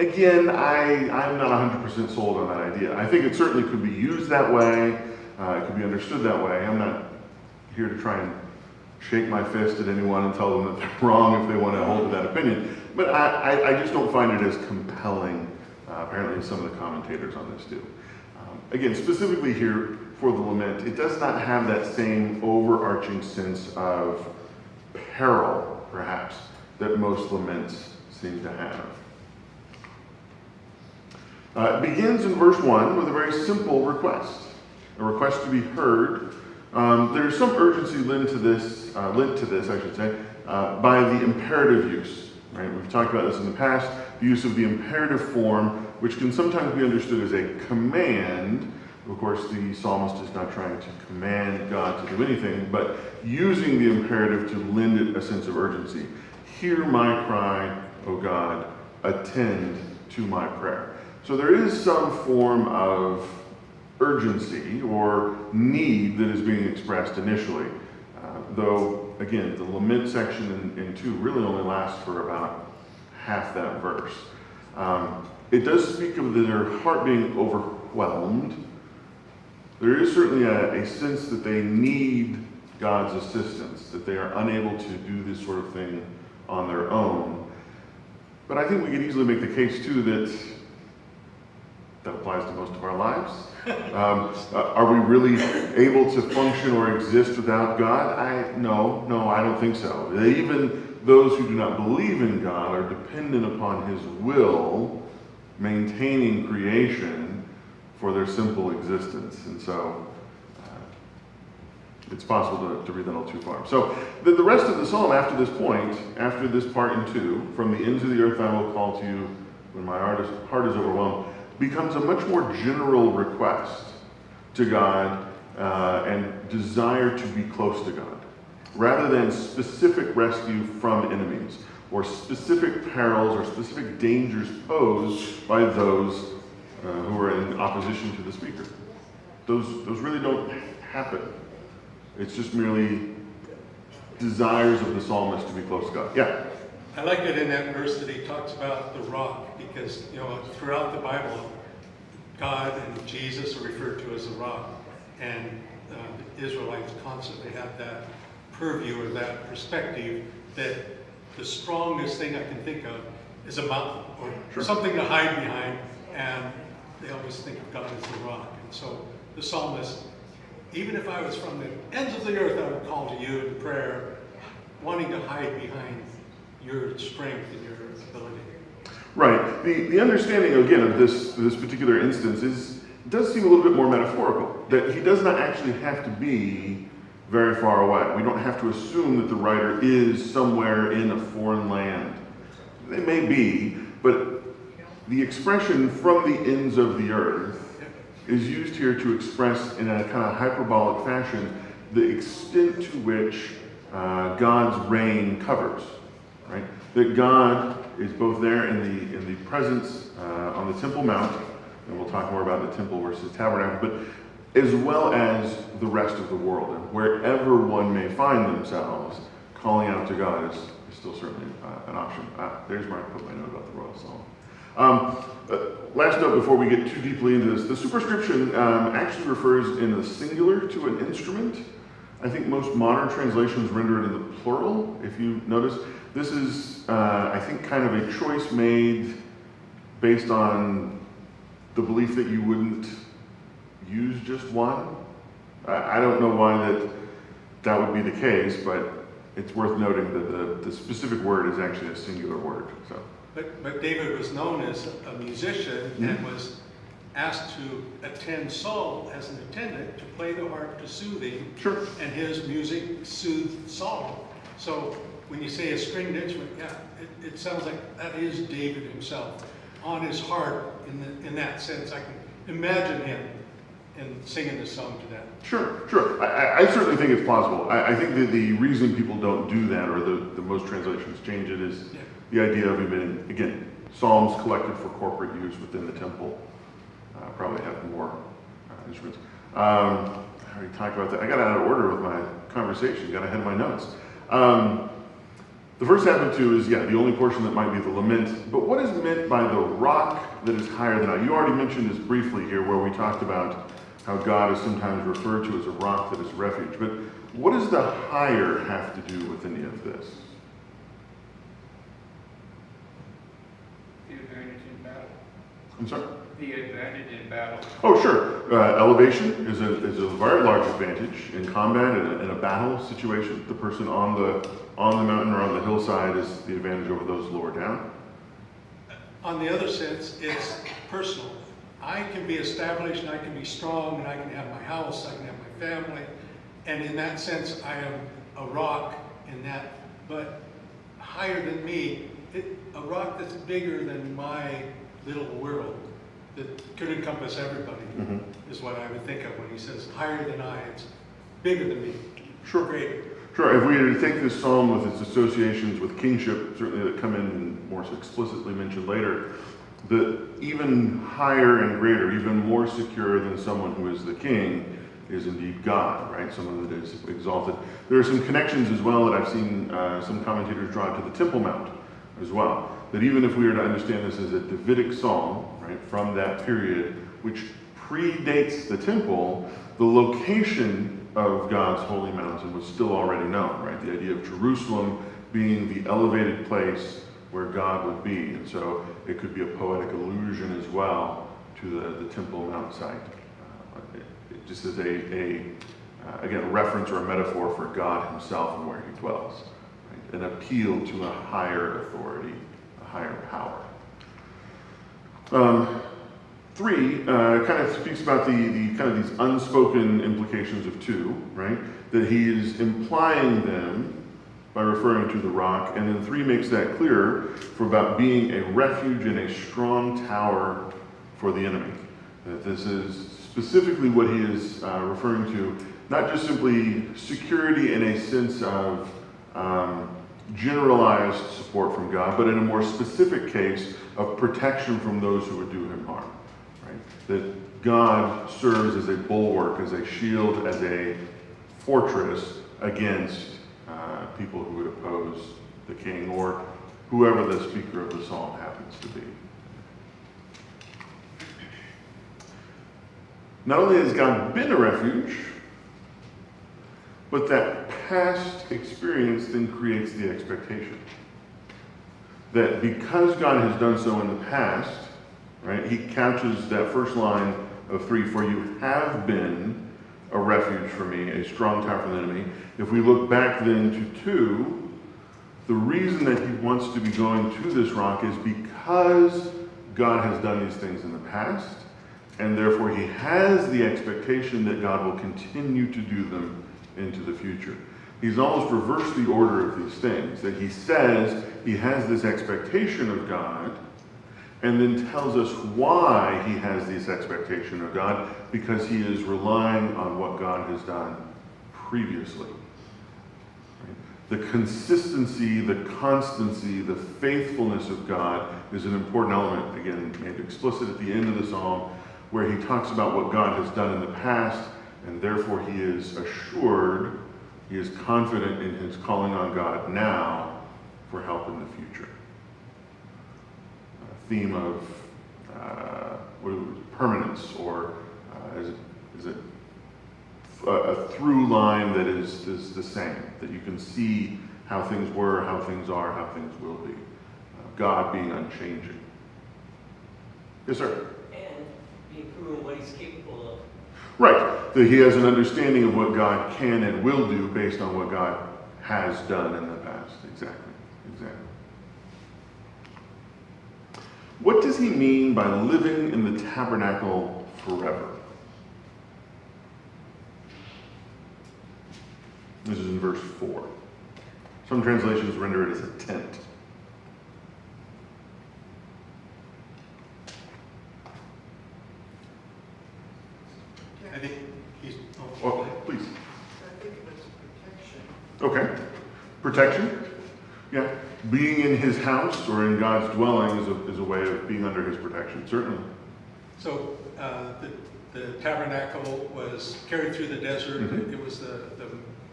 Again, I'm not 100% sold on that idea. I think it certainly could be used that way. It could be understood that way. I'm not here to try and shake my fist at anyone and tell them that they're wrong if they want to hold to that opinion. But I just don't find it as compelling, apparently, as some of the commentators on this do. Again, specifically here for the lament, it does not have that same overarching sense of peril, perhaps, that most laments seem to have. It begins in verse 1 with a very simple request, a request to be heard. There's some urgency linked to this, by the imperative use. Right? We've talked about this in the past, the use of the imperative form, which can sometimes be understood as a command. Of course, the psalmist is not trying to command God to do anything, but using the imperative to lend it a sense of urgency. Hear my cry, O God, attend to my prayer. So there is some form of urgency or need that is being expressed initially. Though, again, the lament section in 2 really only lasts for about half that verse. It does speak of their heart being overwhelmed. There is certainly a sense that they need God's assistance, that they are unable to do this sort of thing on their own. But I think we could easily make the case, too, that applies to most of our lives. Are we really able to function or exist without God? No, I don't think so. Even those who do not believe in God are dependent upon His will, maintaining creation for their simple existence. And so it's possible to read that a little too far. So the rest of the psalm after this point, after this part in 2, from the ends of the earth I will call to you when my heart is overwhelmed, becomes a much more general request to God and desire to be close to God, rather than specific rescue from enemies or specific perils or specific dangers posed by those who are in opposition to the speaker. Those really don't happen. It's just merely desires of the psalmist to be close to God. Yeah? I like it in that verse that he talks about the rock, because throughout the Bible, God and Jesus are referred to as the rock, and the Israelites constantly have that purview or that perspective that the strongest thing I can think of is a mountain or something to hide behind, and they always think of God as the rock. And so the psalmist, even if I was from the ends of the earth, I would call to you in prayer, wanting to hide behind your strength and your ability. Right. The understanding, again, of this particular instance does seem a little bit more metaphorical, that he does not actually have to be very far away. We don't have to assume that the writer is somewhere in a foreign land. They may be, but the expression from the ends of the earth is used here to express in a kind of hyperbolic fashion the extent to which God's reign covers. Right? That God is both there in the presence on the Temple Mount, and we'll talk more about the temple versus tabernacle, but as well as the rest of the world. And wherever one may find themselves, calling out to God is still certainly an option. There's where I put my note about the royal psalm. Last note before we get too deeply into this, the superscription actually refers in the singular to an instrument. I think most modern translations render it in the plural, if you notice. This is, I think, kind of a choice made based on the belief that you wouldn't use just one. I don't know why that would be the case, but it's worth noting that the specific word is actually a singular word. So. But David was known as a musician and was asked to attend Saul as an attendant, to play the harp to soothe him. Sure. And his music soothed Saul. So when you say a stringed instrument, it sounds like that is David himself on his harp in that sense. I can imagine him and singing this song to that. Sure. I certainly think it's plausible. I think that the reason people don't do that, or the most translations change it, is the idea of even, again, psalms collected for corporate use within the temple probably have more instruments. I already talked about that. I got out of order with my conversation, got ahead of my notes. The first half of 2 is, the only portion that might be the lament. But what is meant by the rock that is higher than I? You already mentioned this briefly here, where we talked about how God is sometimes referred to as a rock that is refuge. But what does the higher have to do with any of this? The advantage in battle. I'm sorry? The advantage in battle. Oh, sure. Elevation is a very large advantage in combat, in a battle situation. The person on the mountain or on the hillside is the advantage over those lower down. On the other sense, it's personal. I can be established and I can be strong and I can have my house, I can have my family. And in that sense, I am a rock in that. But higher than me, a rock that's bigger than my little world, that could encompass everybody, is what I would think of when he says higher than I. It's bigger than me. Sure. Greater. Sure. If we were to take this psalm with its associations with kingship, certainly that come in and more explicitly mentioned later, the even higher and greater, even more secure than someone who is the king is indeed God, right? Someone that is exalted. There are some connections as well that I've seen some commentators draw to the Temple Mount as well. That even if we were to understand this as a Davidic psalm, right, from that period, which predates the temple, the location of God's holy mountain was still already known, right? The idea of Jerusalem being the elevated place where God would be. And so it could be a poetic allusion as well to the Temple Mount site. Just as again, a reference or a metaphor for God himself and where he dwells. Right? An appeal to a higher authority, a higher power. 3 kind of speaks about the kind of these unspoken implications of 2, right? That he is implying them by referring to the rock, and then 3 makes that clearer for about being a refuge and a strong tower for the enemy. That this is specifically what he is referring to, not just simply security in a sense of generalized support from God, but in a more specific case of protection from those who would do him harm. Right? That God serves as a bulwark, as a shield, as a fortress against people who would oppose the king or whoever the speaker of the psalm happens to be. Not only has God been a refuge, but that past experience then creates the expectation. That because God has done so in the past, right, he couches that first line of 3, for you have been a refuge for me, a strong tower from the enemy. If we look back then to 2, the reason that he wants to be going to this rock is because God has done these things in the past, and therefore he has the expectation that God will continue to do them into the future. He's almost reversed the order of these things, that he says he has this expectation of God, and then tells us why he has this expectation of God, because he is relying on what God has done previously. Right? The consistency, the constancy, the faithfulness of God is an important element, again, made explicit at the end of the psalm, where he talks about what God has done in the past, and therefore he is assured, he is confident in his calling on God now for help in the future. Theme of permanence, or is it a through line that is the same, that you can see how things were, how things are, how things will be. God being unchanging. Yes, sir? And being proven what he's capable of. Right, that he has an understanding of what God can and will do based on what God has done in the past. Exactly. What does he mean by living in the tabernacle forever? This is in verse 4. Some translations render it as a tent. I think he's... Well, please. I think of it as protection. Okay. Protection? Yeah. Being in his house or in God's dwelling is a way of being under his protection, certainly. So the tabernacle was carried through the desert. Mhm. It was the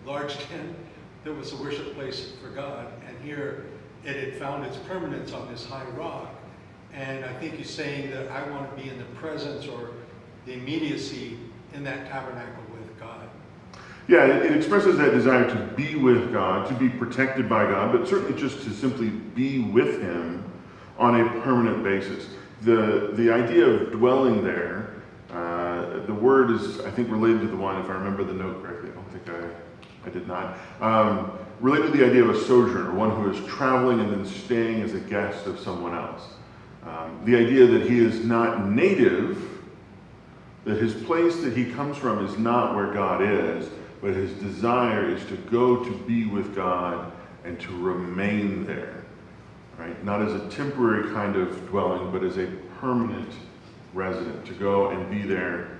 large tent that was a worship place for God, and here it had found its permanence on this high rock. And I think he's saying that I want to be in the presence or the immediacy in that tabernacle with God. Yeah, it expresses that desire to be with God, to be protected by God, but certainly just to simply be with him on a permanent basis. The idea of dwelling there, the word is, I think, related to the one, if I remember the note correctly. I don't think I did not. Related to the idea of a sojourner, one who is traveling and then staying as a guest of someone else. The idea that he is not native, that his place that he comes from is not where God is, but his desire is to go to be with God and to remain there, right? Not as a temporary kind of dwelling, but as a permanent resident, to go and be there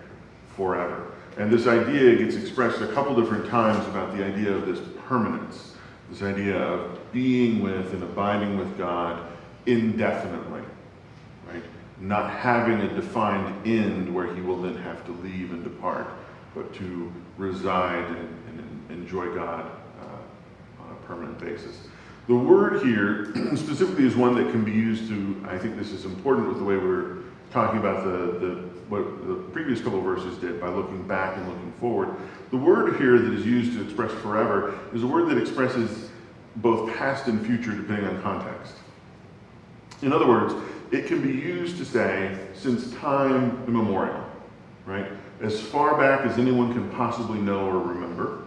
forever. And this idea gets expressed a couple different times about the idea of this permanence, this idea of being with and abiding with God indefinitely, right? Not having a defined end where he will then have to leave and depart, but to reside and enjoy God on a permanent basis. The word here specifically is one that can be used to, I think this is important with the way we're talking about what the previous couple of verses did by looking back and looking forward. The word here that is used to express forever is a word that expresses both past and future depending on context. In other words, it can be used to say, since time immemorial, right? As far back as anyone can possibly know or remember.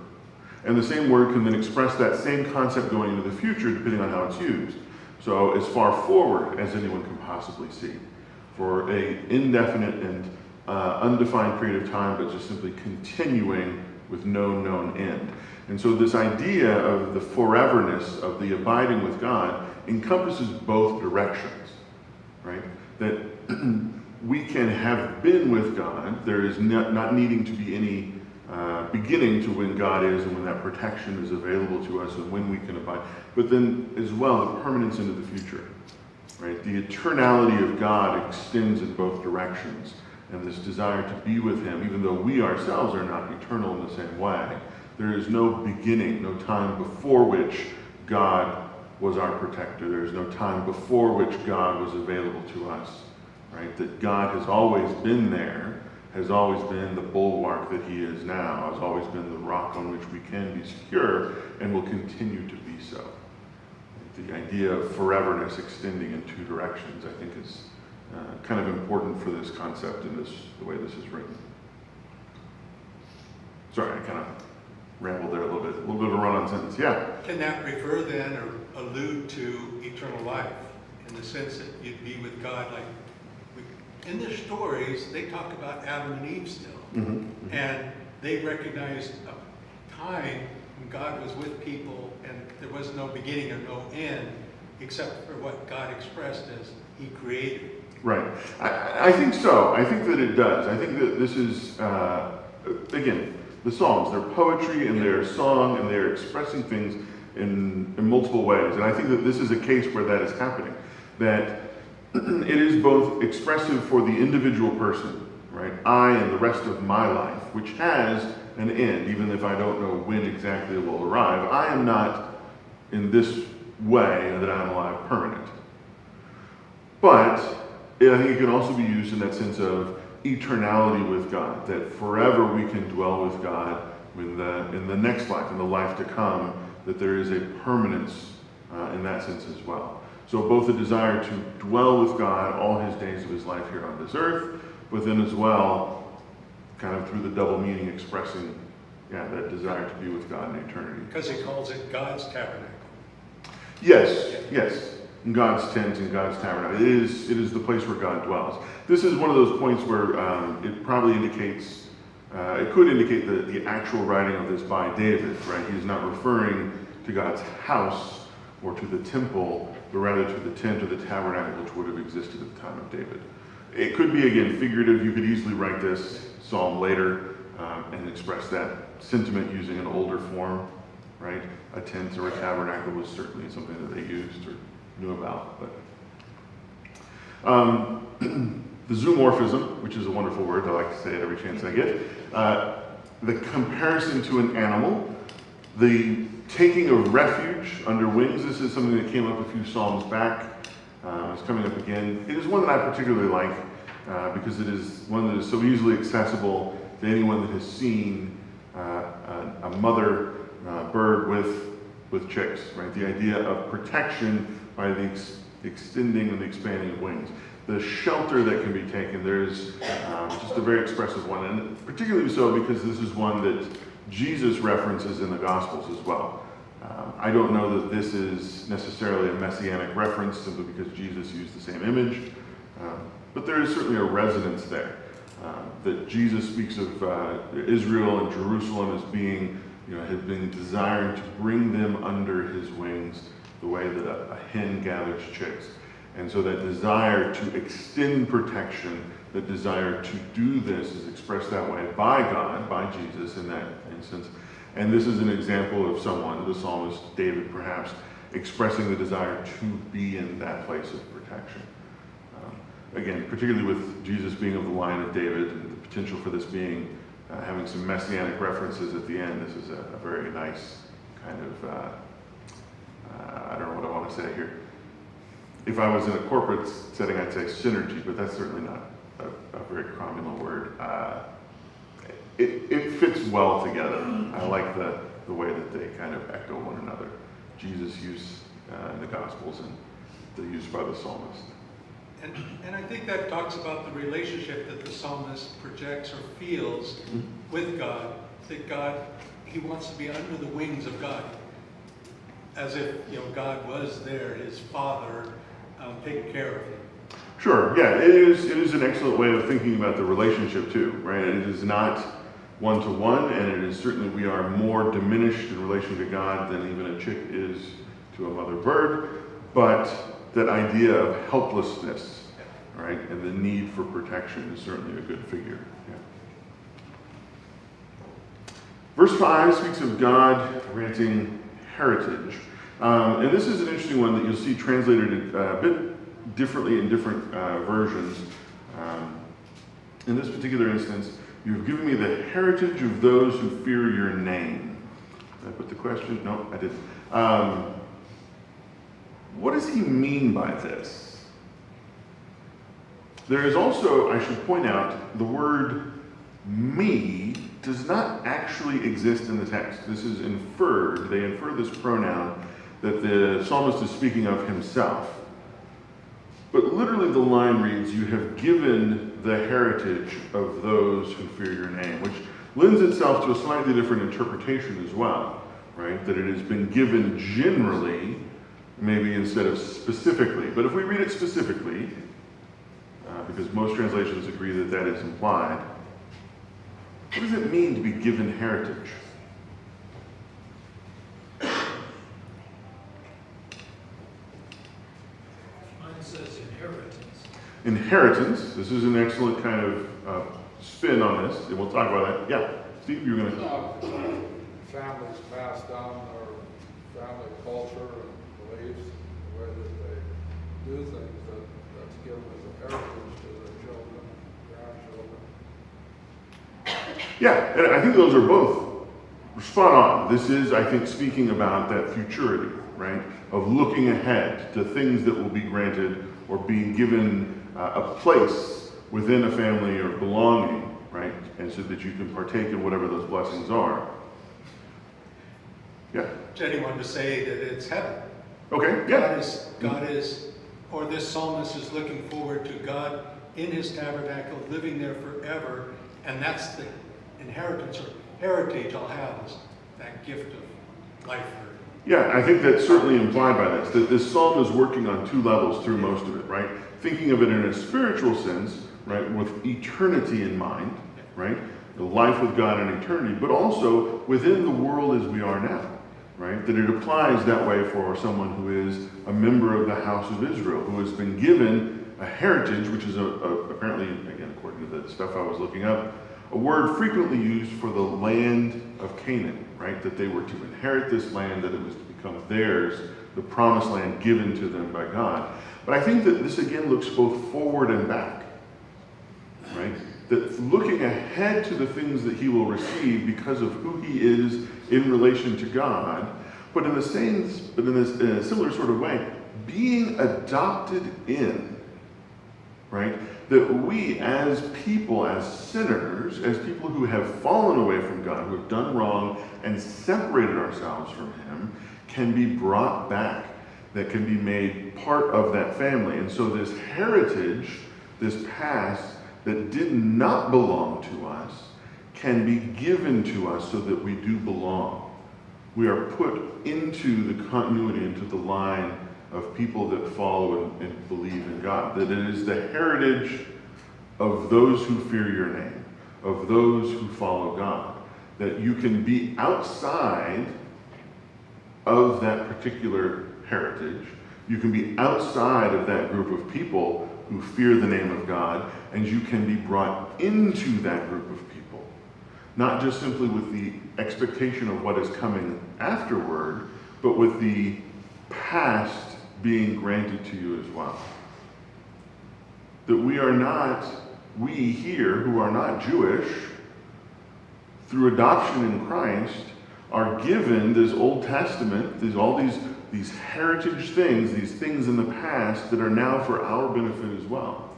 And the same word can then express that same concept going into the future depending on how it's used. So as far forward as anyone can possibly see. For an indefinite and undefined period of time, but just simply continuing with no known end. And so this idea of the foreverness of the abiding with God encompasses both directions, right? That we can have been with God. There is not needing to be any beginning to when God is and when that protection is available to us and when we can abide. But then as well, the permanence into the future, right? The eternality of God extends in both directions. And this desire to be with him, even though we ourselves are not eternal in the same way, there is no beginning, no time before which God was our protector. There is no time before which God was available to us, right? That God has always been there, has always been the bulwark that he is now, has always been the rock on which we can be secure and will continue to be so. The idea of foreverness extending in two directions, I think, is kind of important for this concept in the way this is written. Sorry, I kind of rambled there a little bit of a run-on sentence. Yeah? Can that refer then or allude to eternal life in the sense that you'd be with God? Like in their stories, they talk about Adam and Eve still. Mm-hmm. Mm-hmm. And they recognized a time when God was with people and there was no beginning or no end except for what God expressed as he created. Right. I think so. I think that it does. I think that this is, again, the Psalms. They're poetry and they're song and they're expressing things in multiple ways. And I think that this is a case where that is happening. That it is both expressive for the individual person, right? I and the rest of my life, which has an end, even if I don't know when exactly it will arrive. I am not in this way that I'm alive permanent. But I think it can also be used in that sense of eternality with God, that forever we can dwell with God in the next life, in the life to come, that there is a permanence in that sense as well. So both a desire to dwell with God all his days of his life here on this earth, but then as well, kind of through the double meaning expressing, that desire to be with God in eternity. Because he calls it God's tabernacle. Yes. In God's tent, in God's tabernacle. It is the place where God dwells. This is one of those points where it probably indicates, it could indicate the actual writing of this by David, right? He's not referring to God's house or to the temple, but rather to the tent or the tabernacle which would have existed at the time of David. It could be, again, figurative. You could easily write this psalm later and express that sentiment using an older form, right? A tent or a tabernacle was certainly something that they used or knew about. But the zoomorphism, which is a wonderful word, I like to say it every chance I get, the comparison to an animal The taking of refuge under wings, this is something that came up a few Psalms back. It's coming up again. It is one that I particularly like because it is one that is so easily accessible to anyone that has seen a mother bird with chicks, right? The idea of protection by the extending and the expanding of wings. The shelter that can be taken, there's just a very expressive one, and particularly so because this is one that Jesus references in the Gospels as well. I don't know that this is necessarily a messianic reference simply because Jesus used the same image, but there is certainly a resonance there. That Jesus speaks of Israel and Jerusalem as being, had been desiring to bring them under his wings the way that a hen gathers chicks. And so that desire to extend protection, the desire to do this is expressed that way by God, by Jesus in that instance. And this is an example of someone, the psalmist David perhaps, expressing the desire to be in that place of protection. Again, particularly with Jesus being of the line of David and the potential for this being, having some messianic references at the end, this is a very nice kind of, I don't know what I want to say here. If I was in a corporate setting, I'd say synergy, but that's certainly not a very cromulent word. It fits well together. I like the way that they kind of echo one another. Jesus' use in the Gospels and the use by the psalmist. And I think that talks about the relationship that the psalmist projects or feels with God. That God, he wants to be under the wings of God. As if, God was there, his father, taking care of him. Sure, yeah, it is an excellent way of thinking about the relationship too, right? It is not one-to-one, and it is certainly we are more diminished in relation to God than even a chick is to a mother bird, but that idea of helplessness, right, and the need for protection is certainly a good figure. Yeah. Verse 5 speaks of God granting heritage. And this is an interesting one that you'll see translated a bit differently in different versions. In this particular instance, you've given me the heritage of those who fear your name. Did I put the question? No, I didn't. What does he mean by this? There is also, I should point out, the word me does not actually exist in the text. This is inferred. They infer this pronoun that the psalmist is speaking of himself. But literally the line reads, you have given the heritage of those who fear your name, which lends itself to a slightly different interpretation as well, right? That it has been given generally, maybe instead of specifically. But if we read it specifically, because most translations agree that that is implied, what does it mean to be given heritage? Says inheritance. Inheritance. This is an excellent kind of spin on this, and we'll talk about that. Yeah, Steve, you're going to. Families passed down their family culture and beliefs, the way that they do things, that's given as a heritage to their children, grandchildren. Yeah, and I think those are both spot on. This is, I think, speaking about that futurity, right? Of looking ahead to things that will be granted or being given a place within a family or belonging, right? And so that you can partake in whatever those blessings are. Yeah. Jenny wanted to say that it's heaven. Okay, yeah. God is, or this psalmist is looking forward to God in his tabernacle, living there forever, and that's the inheritance or heritage I'll have, is that gift of life. Yeah, I think that's certainly implied by this, that this psalm is working on two levels through most of it, right? Thinking of it in a spiritual sense, right, with eternity in mind, right? The life with God in eternity, but also within the world as we are now, right? That it applies that way for someone who is a member of the house of Israel, who has been given a heritage, which is apparently, again, according to the stuff I was looking up, a word frequently used for the land of Canaan, right? That they were to inherit this land, that it was to become theirs, the promised land given to them by God. But I think that this again looks both forward and back, right? that's looking ahead to the things that he will receive because of who he is in relation to God, but in a similar sort of way, being adopted in, right? That we as people, as sinners, as people who have fallen away from God, who have done wrong and separated ourselves from him, can be brought back, that can be made part of that family. And so this heritage, this past that did not belong to us, can be given to us so that we do belong. We are put into the continuity, into the line of people that follow and believe in God. That it is the heritage of those who fear your name, of those who follow God. That you can be outside of that particular heritage. You can be outside of that group of people who fear the name of God, and you can be brought into that group of people. Not just simply with the expectation of what is coming afterward, but with the past being granted to you as well. That we here who are not Jewish, through adoption in Christ, are given this Old Testament, all these heritage things, these things in the past that are now for our benefit as well.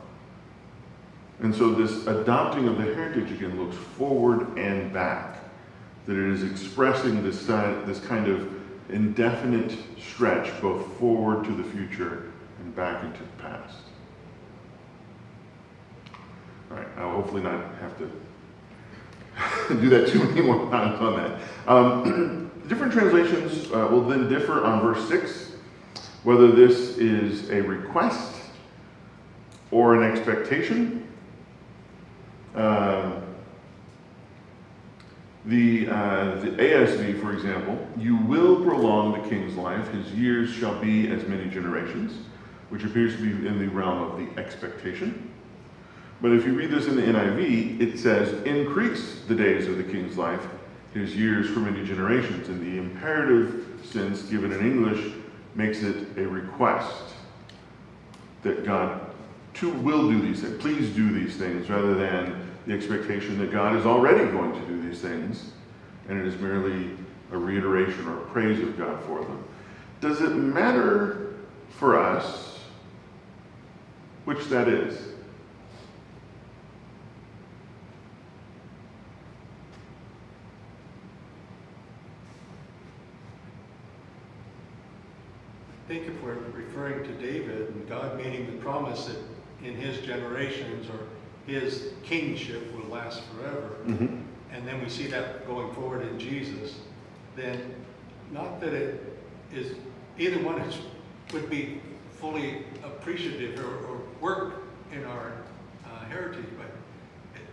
And so this adopting of the heritage again looks forward and back. That it is expressing this kind of indefinite stretch, both forward to the future and back into the past. All right, I'll hopefully not have to do that too many more times on that. Different translations will then differ on verse 6, whether this is a request or an expectation. The ASV, for example, you will prolong the king's life, his years shall be as many generations, which appears to be in the realm of the expectation. But if you read this in the NIV, it says, increase the days of the king's life, his years for many generations. And the imperative sense given in English makes it a request that God will do these things. Please do these things, rather than the expectation that God is already going to do these things, and it is merely a reiteration or a praise of God for them. Does it matter for us which that is? I think if we're referring to David and God meaning the promise that in his generations or his kingship will last forever, and then we see that going forward in Jesus, then not that it is, either one would be fully appreciative or work in our heritage, but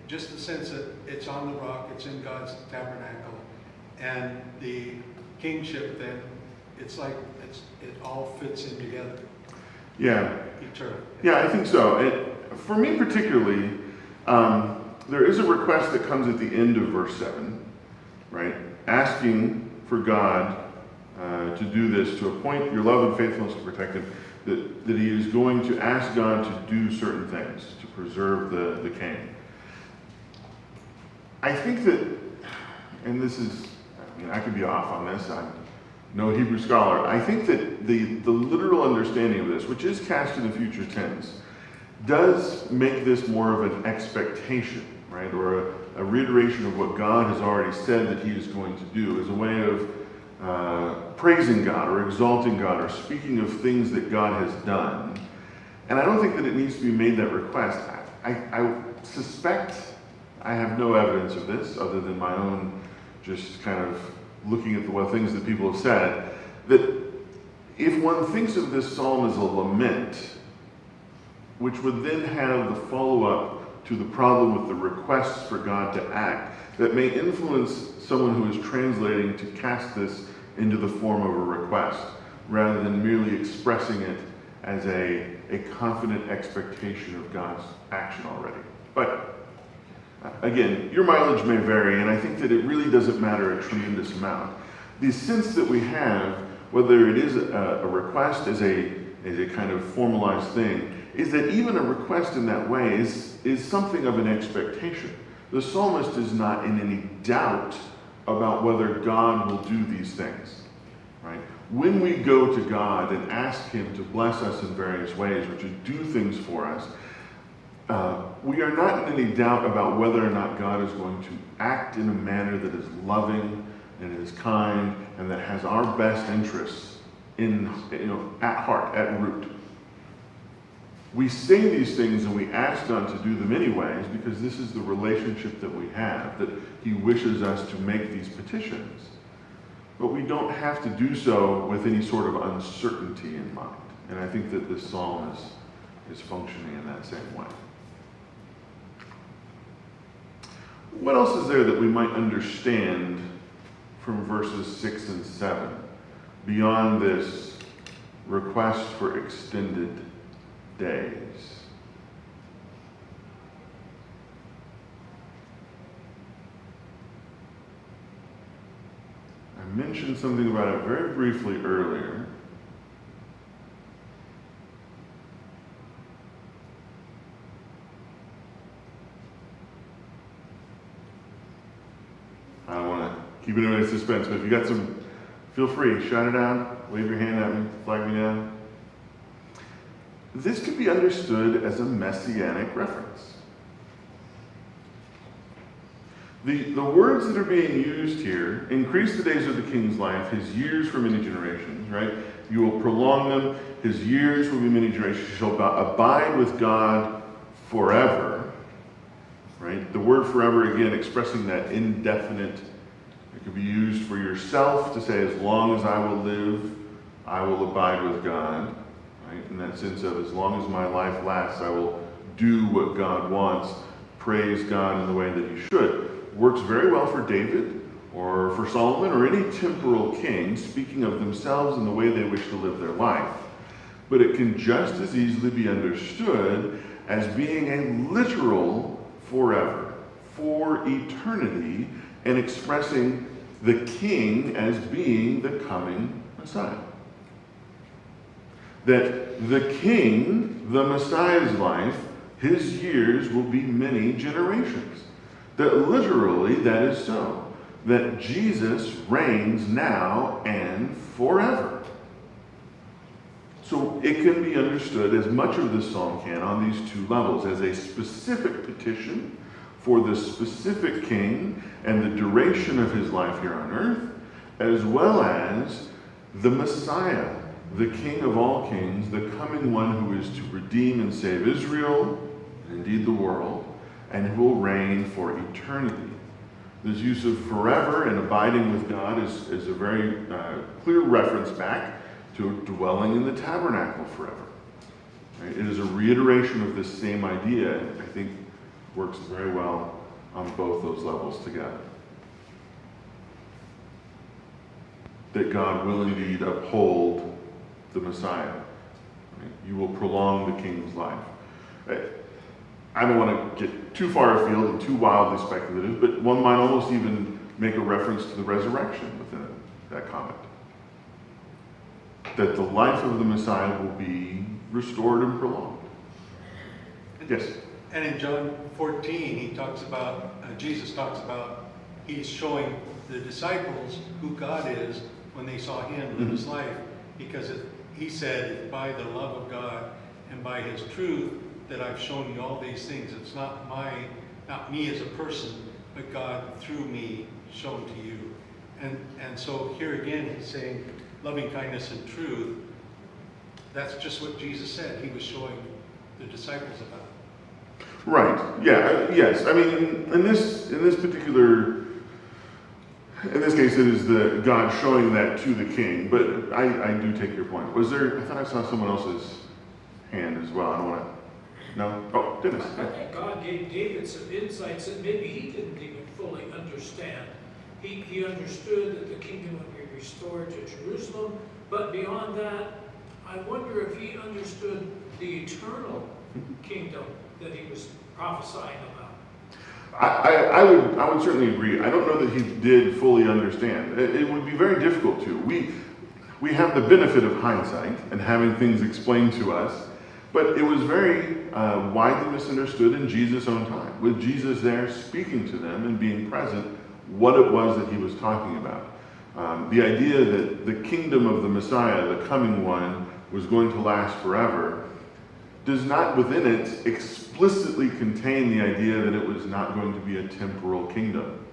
just the sense that it's on the rock, it's in God's tabernacle, and the kingship then, it's like it all fits in together. Yeah. Eternal. Yeah, I think so. For me particularly, there is a request that comes at the end of verse 7, right? Asking for God to do this, to appoint your love and faithfulness to protect him, that he is going to ask God to do certain things, to preserve the king. I think that, and this is, I could be off on this, I'm no Hebrew scholar. I think that the literal understanding of this, which is cast in the future tense, does make this more of an expectation, right? Or a reiteration of what God has already said that he is going to do, as a way of praising God or exalting God or speaking of things that God has done. And I don't think that it needs to be made that request. I suspect, I have no evidence of this other than my own just kind of looking at the things that people have said, that if one thinks of this psalm as a lament, which would then have the follow-up to the problem with the requests for God to act, that may influence someone who is translating to cast this into the form of a request, rather than merely expressing it as a confident expectation of God's action already. But again, your mileage may vary, and I think that it really doesn't matter a tremendous amount. The sense that we have, whether it is a request as a kind of formalized thing, is that even a request in that way is is something of an expectation. The psalmist is not in any doubt about whether God will do these things, right? When we go to God and ask him to bless us in various ways or to do things for us, we are not in any doubt about whether or not God is going to act in a manner that is loving and is kind and that has our best interests at heart, at root. We say these things and we ask God to do them anyways because this is the relationship that we have, that he wishes us to make these petitions. But we don't have to do so with any sort of uncertainty in mind. And I think that this psalm is functioning in that same way. What else is there that we might understand from verses 6 and 7 beyond this request for extended days? I mentioned something about it very briefly earlier. I don't want to keep anyone in suspense, but if you got some, feel free, shout it out, wave your hand at me, flag me down. This could be understood as a messianic reference. The words that are being used here, increase the days of the king's life, his years for many generations, right? You will prolong them, his years will be many generations, you shall abide with God forever, right? The word forever, again, expressing that indefinite. It could be used for yourself to say, as long as I will live, I will abide with God. Right? In that sense of as long as my life lasts, I will do what God wants, praise God in the way that he should. Works very well for David or for Solomon or any temporal king speaking of themselves and the way they wish to live their life. But it can just as easily be understood as being a literal forever, for eternity, and expressing the king as being the coming Messiah. That the king, the Messiah's life, his years will be many generations. That literally that is so. That Jesus reigns now and forever. So it can be understood, as much of this psalm can, on these two levels, as a specific petition for the specific king and the duration of his life here on earth, as well as the Messiah, the King of all kings, the coming one who is to redeem and save Israel, and indeed the world, and who will reign for eternity. This use of forever and abiding with God is a very clear reference back to dwelling in the tabernacle forever. Right? It is a reiteration of this same idea, and I think works very well on both those levels together. That God will indeed uphold the Messiah. Right? You will prolong the king's life. I don't want to get too far afield and too wildly speculative, but one might almost even make a reference to the resurrection within that comment. That the life of the Messiah will be restored and prolonged. Yes? And in John 14, Jesus talks about, he's showing the disciples who God is when they saw him live his life. Because he said, by the love of God and by his truth, that I've shown you all these things. It's not me as a person, but God through me shown to you. And so here again, he's saying loving kindness and truth. That's just what Jesus said he was showing the disciples about. Right. Yeah. Yes. I mean, in this case, it is the God showing that to the king. But I do take your point. Was there? I thought I saw someone else's hand as well. I don't want to. No. Oh, Dennis. I think God gave David some insights that maybe he didn't even fully understand. He understood that the kingdom would be restored to Jerusalem, but beyond that, I wonder if he understood the eternal kingdom that he was prophesying about. I would certainly agree. I don't know that he did fully understand. It would be very difficult to. We have the benefit of hindsight and having things explained to us, But it was very widely misunderstood in Jesus' own time, with Jesus there speaking to them and being present, what it was that he was talking about. The idea that the kingdom of the Messiah, the coming one, was going to last forever, does not within it explicitly contain the idea that it was not going to be a temporal kingdom.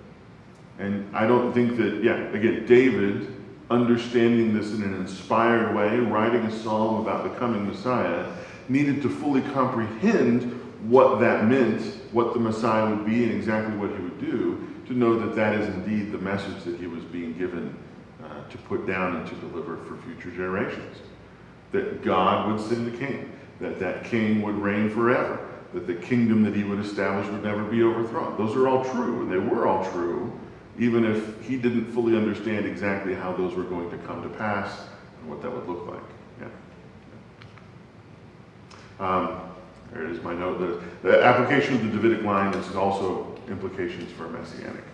And I don't think that, again, David, understanding this in an inspired way, writing a psalm about the coming Messiah, needed to fully comprehend what that meant, what the Messiah would be, and exactly what he would do, to know that that is indeed the message that he was being given to put down and to deliver for future generations. That God would send a king, that that king would reign forever, that the kingdom that he would establish would never be overthrown. Those are all true, and they were all true, even if he didn't fully understand exactly how those were going to come to pass and what that would look like. There it is, my note. The application of the Davidic line is also implications for messianic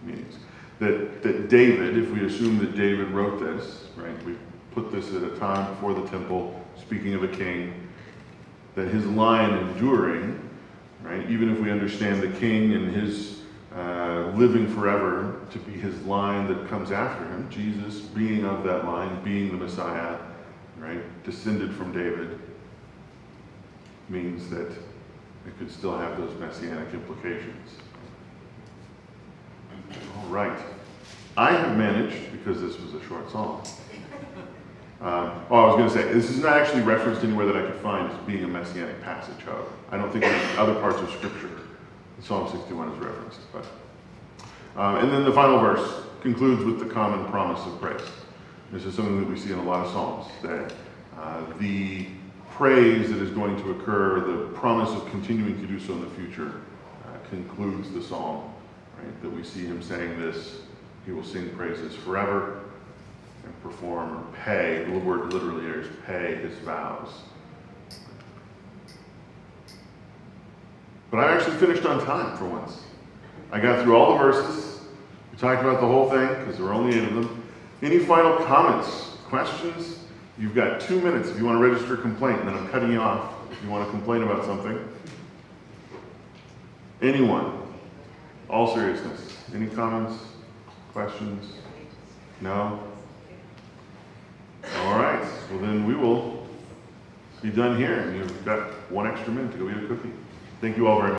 meanings. That David, if we assume that David wrote this, right, we put this at a time before the temple, speaking of a king, that his line enduring, right, even if we understand the king and his living forever to be his line that comes after him, Jesus being of that line, being the Messiah, right, descended from David, means that it could still have those messianic implications. All right. I have managed, because this was a short psalm, I was going to say, this is not actually referenced anywhere that I could find as being a messianic passage, however. I don't think in other parts of Scripture Psalm 61 is referenced. But, and then the final verse concludes with the common promise of praise. This is something that we see in a lot of Psalms, that the praise that is going to occur, the promise of continuing to do so in the future, concludes the psalm, right? That we see him saying this, he will sing praises forever and perform or pay, the word literally here is pay his vows. But I actually finished on time for once. I got through all the verses. We talked about the whole thing because there were only 8 of them. Any final comments, questions? You've got 2 minutes if you want to register a complaint, and then I'm cutting you off if you want to complain about something. Anyone? All seriousness. Any comments? Questions? No? All right. Well, then we will be done here. You've got 1 extra minute to go eat a cookie. Thank you all very much.